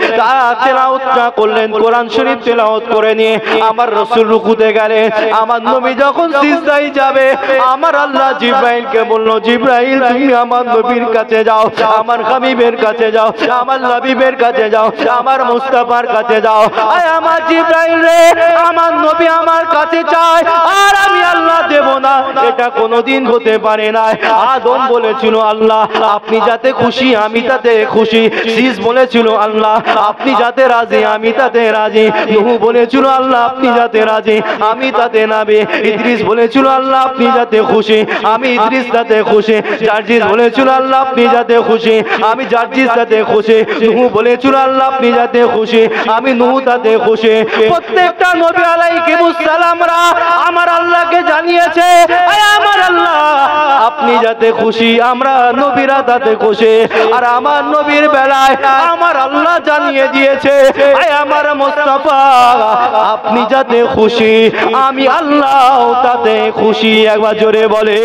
তেলাওয়াতটা করলেন, কোরআন শরীফ তেলাওয়াত করে নিয়ে আমার রাসূল রুকুতে গেলেন। আমার নবী যখন সিজদায় যাবে, আমার আল্লাহ জিবরাইলকে বলল, জিবরাইল তুমি আমার নবীর কাছে যাও, আমার হাবিবের কাছে যাও, আমার হাবিবের কাছে যাও, আমার মুস্তাফার কাছে যাও। আয় আমার জিবরাইল রে, আমার নবী আমার কাছে চায় আর আমি আল্লাহ দেব না, এটা কোনোদিন হতে পারে না। আদম বলেছিল, আল্লাহ আপনি যাতে খুশি আমি তাতে খুশি। শীষ বলেছিল, আল্লাহ আপনি যাতে রাজি আমি তাতে রাজি। নূহ বলেছিল, আল্লাহ আপনি যাতে রাজি আমি তাতে নাবে। ইদ্রিস বলেছিল, আল্লাহ আপনি যাতে খুশি আমি ইদ্রিস তাতে খুশি। জার্জিস বলেছিল, আল্লাহ আপনি যাতে খুশি আমি জার্জিস তাতে খুশি। নূহ বলেছিল, আল্লাহ আপনি যাতে খুশি আমি নূহ তাতে খুশি। প্রত্যেকটা নবী আলাইহিস সালামরা আমার আল্লাহকে জানিয়েছে, আমার আল্লাহ আপনি যাতে খুশি আমরা নবীরা তাতে খুশি। আর আমার নবীর বেলায় আমার আল্লাহ জানিয়ে দিয়েছে, আমার মুস্তাফা আপনি যাতে খুশি আমি আল্লাহ তাতে খুশি। একবার জোরে বলে।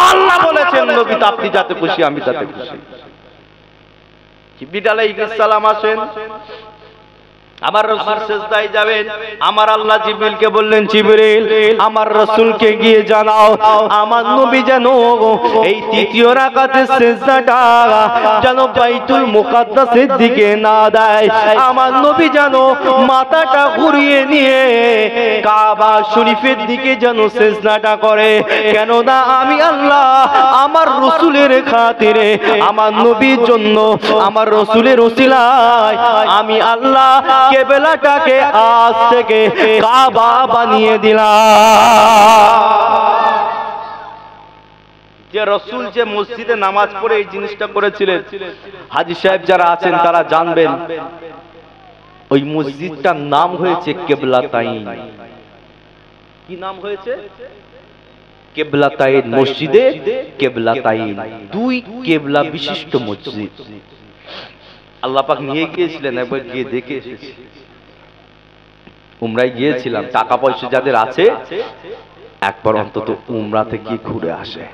আল্লাহ বলেছেন, নবী আপনি যাতে খুশি আমি তাতে খুশি। জিবরিল আলাইহিস সালাম আসেন, আমার রাসূল সিজদায় যাবেন। আমার আল্লাহ জিবরিলকে বললেন, জিবরিল আমার রাসূলকে গিয়ে জানাও আমার নবী যেন এই তৃতীয় রাকাতের সিজদাটা যেন বাইতুল মুকাদ্দাসের দিকে না দেয়। আমার নবী যেন মাথাটা ঘুরিয়ে নিয়ে কাবা শরীফের দিকে যেন সিজদাটা করে। কেন না আমি আল্লাহ আমার রাসূলের খাতিরে, আমার নবীর জন্য, আমার রাসূলের ওসিলায় আমি আল্লাহ কিবলাটাকে আজ থেকে কাবা বানিয়ে দিলাম। যে রাসূল যে মসজিদে নামাজ পড়ে এই জিনিসটা করেছিলেন, হাজী সাহেব যারা আছেন তারা জানবেন। ওই মসজিদটার নাম হয়েছে কেবলাতাইন। কি নাম হয়েছে? কেবলাতাইন মসজিদে কেবলাতাইন, দুই কেবলা বিশিষ্ট মসজিদ। আল্লাহ পাক নিয়ে গিয়েছিলেন, একবার গিয়ে দেখে এসেছি। উমরায় গিয়েছিলাম, টাকা পয়সা যাদের আছে একবার অন্তত উমরাতে গিয়ে ঘুরে আসে।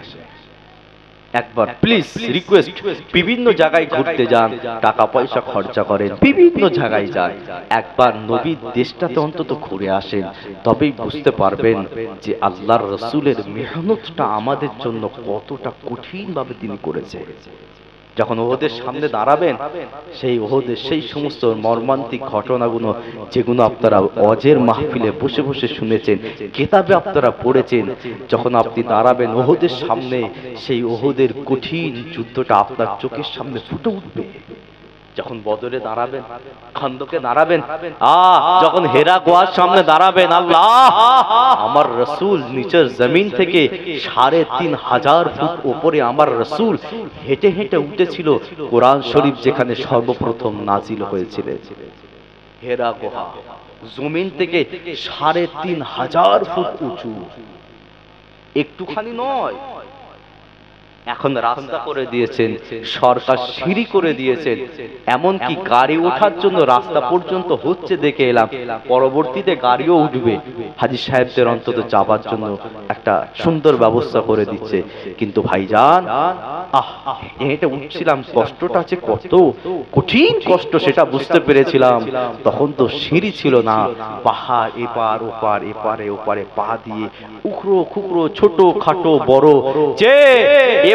একবার প্লিজ রিকোয়েস্ট, বিভিন্ন জায়গায় ঘুরতে যান, টাকা পয়সা খরচা করেন, বিভিন্ন জায়গায় যান, একবার নবীর দেশটাতে অন্তত ঘুরে আসেন, তবেই বুঝতে পারবেন যে আল্লাহর রাসূলের মেহনতটা আমাদের জন্য কতটা কঠিন ভাবে তিনি করেছে। যখন ওহদের সামনে দাঁড়াবেন, সেই ওহদের সেই সমস্ত মর্মান্তিক ঘটনাগুলো যেগুলো আপনারা অজের মাহফিলে বসে বসে শুনেছেন, কিতাবে আপনারা পড়েছেন, যখন আপনি দাঁড়াবেন ওহদের সামনে, সেই ওহদের কঠিন যুদ্ধটা আপনার চোখের সামনে ফুটে উঠবে। যখন বদরে দাঁড়াবেন, খন্দকে দাঁড়াবেন, যখন হেরা গুহার সামনে দাঁড়াবেন, আল্লাহ আমার রাসূল নিচের জমিন থেকে ৩,৫০০ ফুট উপরে আমার রাসূল হেঁটে হেঁটে উঠেছিল কোরআন শরীফ যেখানে সর্বপ্রথম নাজিল হয়েছিল। হেরা গুহা জমিন থেকে ৩,৫০০ ফুট উঁচু, একটুখানি নয়। এখন রাস্তা করে দিয়েছেন, সরকার সিঁড়ি করে দিয়েছেন, এমনকি গাড়ি ওঠার জন্য রাস্তা পর্যন্ত হচ্ছে দেখে এলাম, পরবর্তীতে গাড়িও উঠবে, হাজী সাহেবদের অন্তত যাবার জন্য একটা সুন্দর ব্যবস্থা করে দিচ্ছে। কিন্তু ভাইজান, এটা উঠছিলাম, কষ্টটা আছে, কত কঠিন কষ্ট সেটা বুঝতে পেরেছিলাম। তখন তো সিঁড়ি ছিল না, পাহাড় এপার ওপার, এপারে ওপারে পা দিয়ে উখড়ো খুকড়ো, ছোট খাটো বড়, যে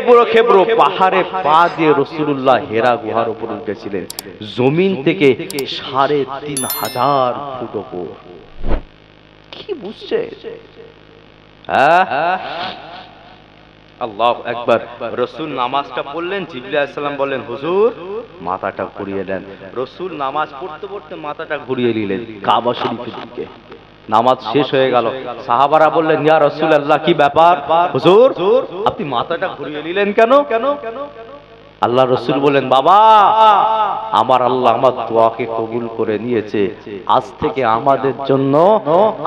এবড়ো খেবড়ো পাহাড়ে পা দিয়ে রাসূলুল্লাহ হেরা গুহার উপর উঠেছিলেন, জমিন থেকে ৩,৫০০ ফুট উপর। কি বুঝছে? আল্লাহু আকবার। রাসূল নামাজটা পড়লেন, জিবরাইল আলাইহিস সালাম বললেন, হুজুর মাথাটা ঘুরিয়ে দেন। রাসূল নামাজ পড়তে পড়তে মাথাটা ঘুরিয়ে নিলেন কাবা শরীফের দিকে। নামাজ শেষ হয়ে গেল, সাহাবারা বললেন, ইয়া রাসূলুল্লাহ কি ব্যাপার হুজুর, আপনি মাথাটা ঘুরিয়ে নিলেন কেন? আল্লাহ রাসূল বলেন, বাবা আমার আল্লাহ আমার দোয়াকে কবুল করে নিয়েছে, আজ থেকে আমাদের জন্য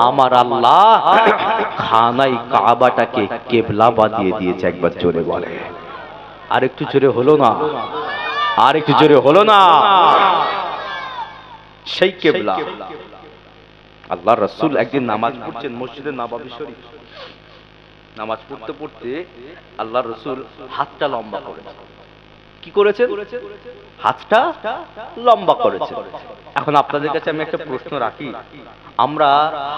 আমার আল্লাহ খানাই কাবাটাকে কিবলা বানিয়ে দিয়েছে। একবার জোরে বলে, আর একটু জোরে হলো না? আর একটু জোরে হলো না? সেই কিবলা। আল্লাহ রাসূল একদিন নামাজ পড়ছেন মসজিদে নববী শরীফ, নামাজ পড়তে পড়তে আল্লাহ রাসূল হাতটা লম্বা করেছেন। কি করেছেন? হাতটা লম্বা করেছেন। এখন আপনাদের কাছে আমি একটা প্রশ্ন রাখি, আমরা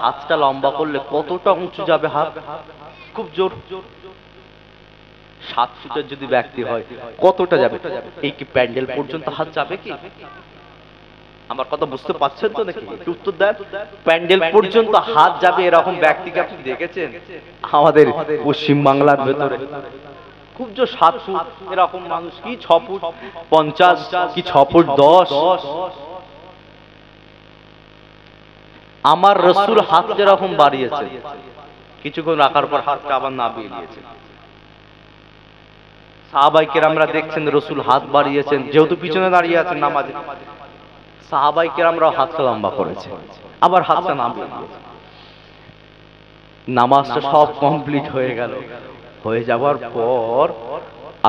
হাতটা লম্বা করলে কতটা উঁচু যাবে হাত? খুব জোর 7 ফুটের যদি ব্যক্তি হয় কতটা যাবে? এই কি প্যান্ডেল পর্যন্ত হাত যাবে কি? আমার কথা বুঝতে পারছেন তো নাকি? একটু উত্তর দেন। প্যান্ডেল পর্যন্ত হাত যাবে এরকম ব্যক্তিকে আপনি দেখেছেন আমাদের পশ্চিম বাংলার ভেতরে? খুব জোর 7 ফুট এরকম মানুষ, কি 6 ফুট 50, কি 6 ফুট 10। আমার রাসূল হাত যেরকম বাড়িয়েছে, কিছুক্ষণ রাখার পর হাতটা আবার নামিয়ে দিয়েছে। সাহাবায়ে কেরামরা দেখছেন রাসূল হাত বাড়িয়েছেন, যেহেতু পিছনে দাঁড়িয়ে আছেন নামাজে, সাহাবায়ে কেরামরাও হাতটা লম্বা করেছে, আবার হাতটা নামিয়ে দিয়েছে। নামাজটা সব কমপ্লিট হয়ে গেল। হয়ে যাওয়ার পর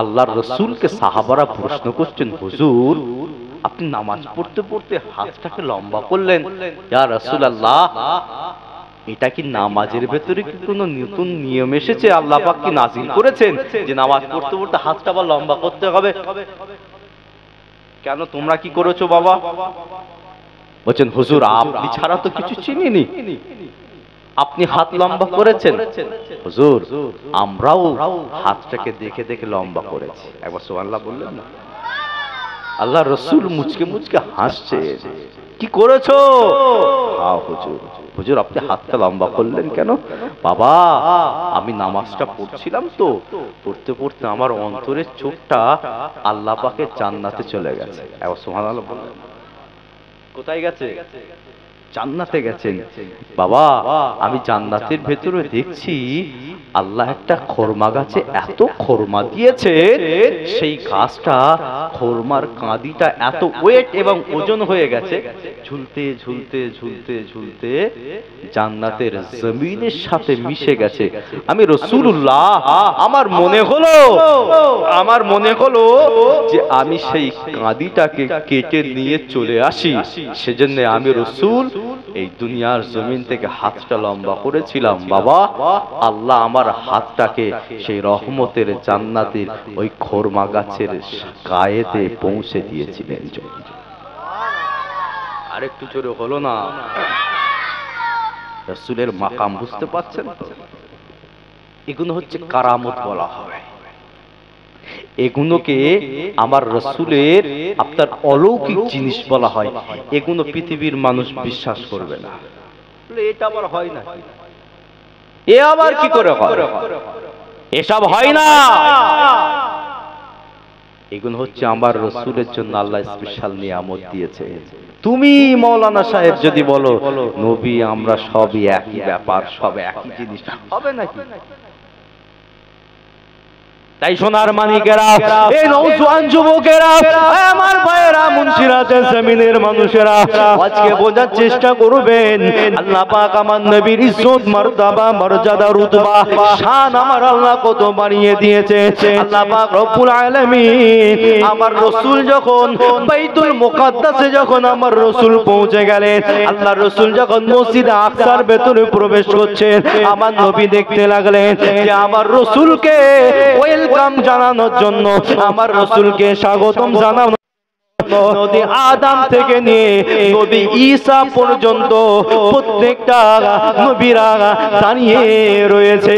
আল্লাহর রাসূলকে সাহাবারা প্রশ্ন করছেন, হুজুর আপনি নামাজ পড়তে পড়তে হাতটাকে লম্বা করলেন, ইয়া রাসূলুল্লাহ এটা কি নামাজের ভেতরে কি কোনো নতুন নিয়ম এসেছে? আল্লাহ পাক কি নাযিল করেছেন যে নামাজ পড়তে পড়তে হাতটা আবার লম্বা করতে হবে? কেন, তোমরা কি করেছো বাবা? বলছেন, হুজুর আপনি ছাড়া তো কিছু চিনিনি, আপনি হাত লম্বা করেছেন। হুজুর আমরাও হাতটাকে দেখে দেখে লম্বা করেছি। একবার সুবহানাল্লাহ বললেন না? আল্লাহ রাসূল মুচকে মুচকে হাসছে। কি করেছো? হুজুর, হুজুর আপনি হাতটা লম্বা করলেন কেন? বাবা আমি নামাজটা পড়ছিলাম তো, পড়তে পড়তে আমার অন্তরের চোখটা আল্লাহ পাকের জান্নাতে চলে গেছে। একবার সুবহানাল্লাহ বললেন। কোথায় গেছে? জান্নাতে গেছেন। বাবা আমি জান্নাতের ভেতরে দেখছি আল্লাহ একটা খরমা গাছে এত খরমা দিয়েছে, সেই গাছটা খরমার কাঁদিটা এত ওয়েট এবং ওজন হয়ে গেছে, ঝুলতে ঝুলতে ঝুলতে ঝুলতে জান্নাতের জমিনের সাথে মিশে গেছে। আমি রাসূলুল্লাহ আমার মনে হলো যে আমি সেই কাঁদিটাকে কেটে নিয়ে চলে আসি। সেজন্য আমি রাসূল এই দুনিয়ার জমিন থেকে হাতটা লম্বা করেছিলাম। বাবা, আল্লাহ আমার হাতটাকে সেই রহমতের জান্নাতের ওই খরমা গাছের গায়েতে পৌঁছে দিয়েছিলেন। আরেকটু জোরে হলো না? রাসূলের মাকাম বুঝতে পারছেন তো? এগুলো হচ্ছে কারামত বলা হয়। এগুলোকে আমার রাসূলের আপনার অলৌকিক জিনিস বলা হয়। এগুলো পৃথিবীর মানুষ বিশ্বাস করবে না। এটা আবার হয় না, এ আবার কি করে হয়? এসব হয় না। এগুলো হচ্ছে আমার রাসূলের জন্য আল্লাহ স্পেশাল নিয়ামত দিয়েছে। তুমি মৌলানা সাহেব যদি বলো নবী আমরা সবই একই ব্যাপার, সব একই জিনিস, হবে নাকি? তাই সোনার মানিকেরা, এই নওজোয়ান যুবকেরা, আমার ভাইয়েরা, মুন্সিরাতে জমিনের মানুষেরা, আজকে বোঝার চেষ্টা করবেন আল্লাহ পাক আমার নবীর ইজ্জত, মর্তবা, মর্যাদা, রুতবা, শান আমার আল্লাহ কত বাড়িয়ে দিয়েছে। আল্লাহ পাক রব্বুল আলামিন আমার রাসূল যখন বাইতুল মুকাদ্দাসে যখন আমার রাসূল পৌঁছে গেলেন, আল্লাহ রাসূল যখন মসজিদে আকসার ভেতরে প্রবেশ করছেন, আমার নবী দেখতে লাগলেন যে আমার রাসূলকে ওয়েলকাম জানানোর জন্য, আমার রাসূলকে স্বাগতম জানানো, নবী আদম থেকে নিয়ে নবী ঈসা পর্যন্ত প্রত্যেকটা নবীরা দাঁড়িয়ে রয়েছে।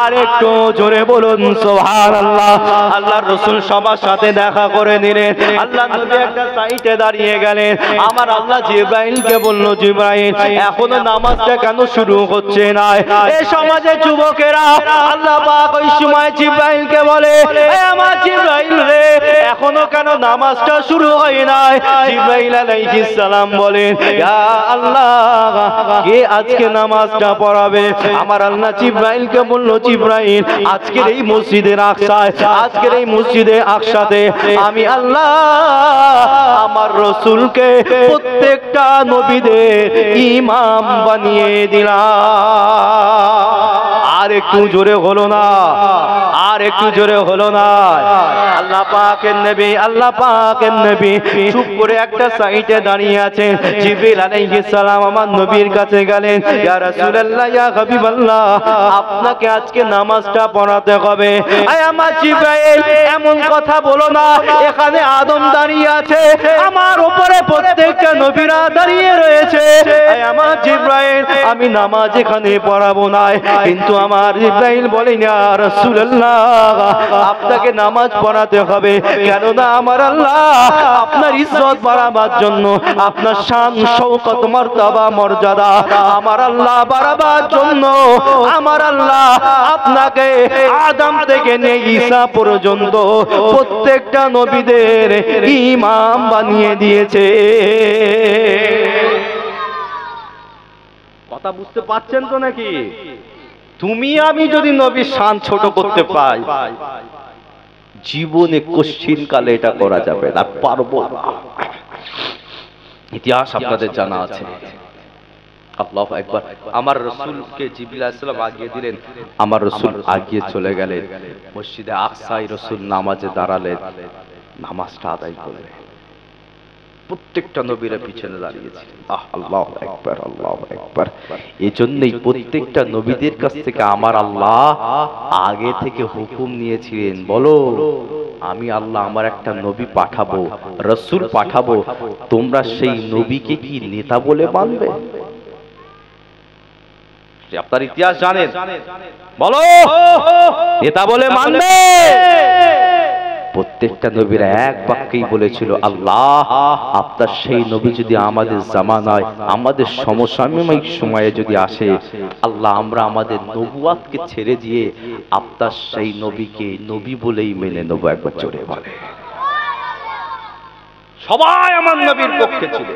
আর একটু জোরে বলুন সুবহানাল্লাহ। আল্লাহর রাসূল সবার সাথে দেখা করে নিলেন। আল্লাহ নবী একটা সাইডে দাঁড়িয়ে গেলেন। আমার আল্লাহ জিবরাইলকে বলল, জিবরাইল এখনো নামাজটা কেন শুরু হচ্ছে না? এই সমাজে যুবকেরা, আল্লাহ পাক ওই সময় জিবরাইলকে বলে, এ আমার জিবরাইল রে, এখনো কেন নামাজটা শুরু হয় নাই? জিবরাইল আলাইহিস সালাম বলেন, ইয়া আল্লাহ, কে আজকে নামাজটা পড়াবে? আমার আল্লাহ জিবরাইলকে বলল, জিবরাইল আজকের এই মসজিদের আকসায়, আজকের এই মসজিদে আকসাতে আমি আল্লাহ আমার রাসূলকে প্রত্যেকটা নবীদের ইমাম বানিয়ে দিলাম। আর একটু জোরে হলো না? আর একটু জোরে হলো না? আল্লাহ পাকের নবী, আল্লাহ পাকের নবী চুপ করে একটা সাইডে দাঁড়িয়ে আছেন। জিবরিল আলাইহিস সালাম আমার নবীর কাছে গেলেন, ইয়া রাসূলুল্লাহ, ইয়া হাবিবাল্লাহ, আপনাকে আজকে নামাজটা পড়াতে হবে। আয় আমার জিবরাইল, এমন কথা বলো না, এখানে আদম দাঁড়িয়ে আছে, আমার উপরে প্রত্যেকটা নবীরা দাঁড়িয়ে রয়েছে। আয় আমার জিবরাইল, আমি নামাজ এখানে পড়াবো না। কিন্তু আমার জিবরাইল বলেন, ইয়া রাসূলুল্লাহ, আপনাকে নামাজ পড়াতে হবে, কেননা আমার আল্লাহ আপনার ইজ্জত বাড়াবার জন্য, আপনার শান, শওকত, মর্তবা, মর্যাদা আমার আল্লাহ বাড়াবার জন্য আমার আল্লাহ আপনাকে আদম থেকে নিয়ে ঈসা পর্যন্ত প্রত্যেকটা নবীদের ইমাম বানিয়ে দিয়েছে। কথা বুঝতে পারছেন তো নাকি? তুমি আমি যদি নবীর শান ছোট করতে পাই, জীবনে কোশ্চিন কালে এটা করা যাবে না, পারবো না। ইতিহাস আপনাদের জানা আছে। আল্লাহু আকবার। আমার রাসূলকে জিবরিল আলাইহিস সালাম আগিয়ে দিলেন, আমার রাসূল আগিয়ে চলে গেলেন মসজিদে আকসায়। রাসূল নামাজে দাঁড়ালেন, নামাজটা আদায় করলেন, প্রত্যেকটা নবীরা পিছনে দাঁড়িয়েছে। আল্লাহু আকবার, আল্লাহু আকবার। এজন্যই প্রত্যেকটা নবীদের কাছ থেকে আমার আল্লাহ আগে থেকে হুকুম নিয়েছিলেন, বলো আমি আল্লাহ আমার একটা নবী পাঠাবো, রাসূল পাঠাবো, তোমরা সেই নবীকে কি নেতা বলে মানবে? আপনার ইতিহাস জানেন, বলো নেতা বলে মানবে? প্রত্যেকটা নবীরা এক বাক্যেই বলেছিল, আল্লাহ আপনার সেই নবী যদি আমাদের জামানায়, আমাদের সমসাময়িক সময়ে যদি আসে, আল্লাহ আমরা আমাদের নবুয়াতকে ছেড়ে দিয়ে আপনার সেই নবীকে নবী বলেই মেনে নেব। একবার জোরে বলে। সবাই আমার নবীর পক্ষে ছিল।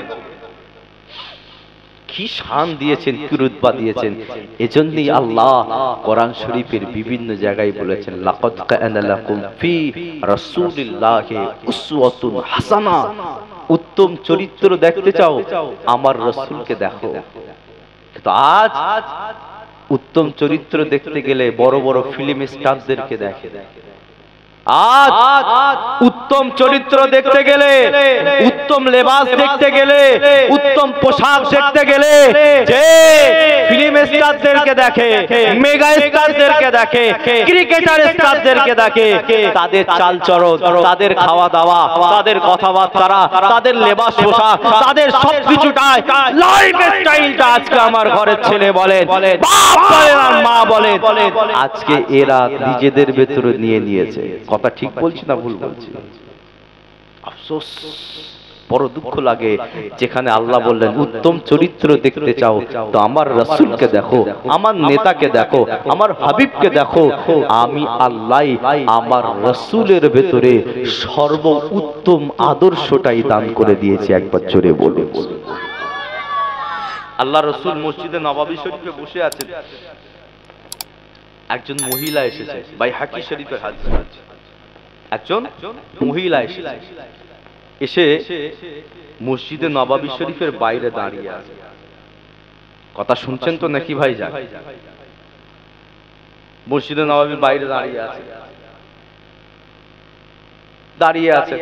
কি শান দিয়েছেন, কি রুতবা দিয়েছেন। এজন্যই আল্লাহ কোরআন শরীফের বিভিন্ন জায়গায় বলেছেন, লাকাদ কানা লাকুম ফি রাসূলিল্লাহি উসওয়াতুন হাসানা। উত্তম চরিত্র দেখতে চাও, আমার রাসূলকে দেখো। কিন্তু আজ উত্তম চরিত্র দেখতে গেলে বড় বড় ফিল্ম স্টারদেরকে দেখে। আজ উত্তম চরিত্র দেখতে গেলে, উত্তম লেবাস দেখতে গেলে, উত্তম পোশাক দেখতে গেলে যে ফিল্ম স্টারদেরকে দেখে, মেগা স্টারদেরকে দেখে, ক্রিকেটার স্টারদেরকে দেখে, তাদের চালচরণ, তাদের খাওয়া দাওয়া, তাদের কথাবার্তা, তাদের লেবাস পোশাক, তাদের সবকিছুটাই লাইফ স্টাইলটা আজকে আমার ঘরের ছেলে বলেন, বাপ বলেন আর মা বলেন, আজকে এরা নিজেদের ভেতরে নিয়ে নিয়েছে। কথা ঠিক বলছি না ভুল বলছি? আফসোস, বড় দুঃখ লাগে যেখানে আল্লাহ বললেন উত্তম চরিত্র দেখতে চাও তো আমার রাসূলকে দেখো, আমার নেতাকে দেখো, আমার হাবিবকে দেখো। আমি আল্লাহ আমার রাসূলের ভেতরে সর্ব উত্তম আদর্শটাই দান করে দিয়েছি। একবার জোরে বলুন। আল্লাহ রাসূল মসজিদে নববী শরীফে বসে আছেন, একজন মহিলা এসেছে, বাইহাকি শরীফের হাদিস। একজন মহিলা এসে মসজিদে নববী শরীফের বাইরে দাঁড়িয়ে আছে। কথা শুনছেন তো নাকি ভাই? যান, মসজিদে নববীর বাইরে দাঁড়িয়ে আছে।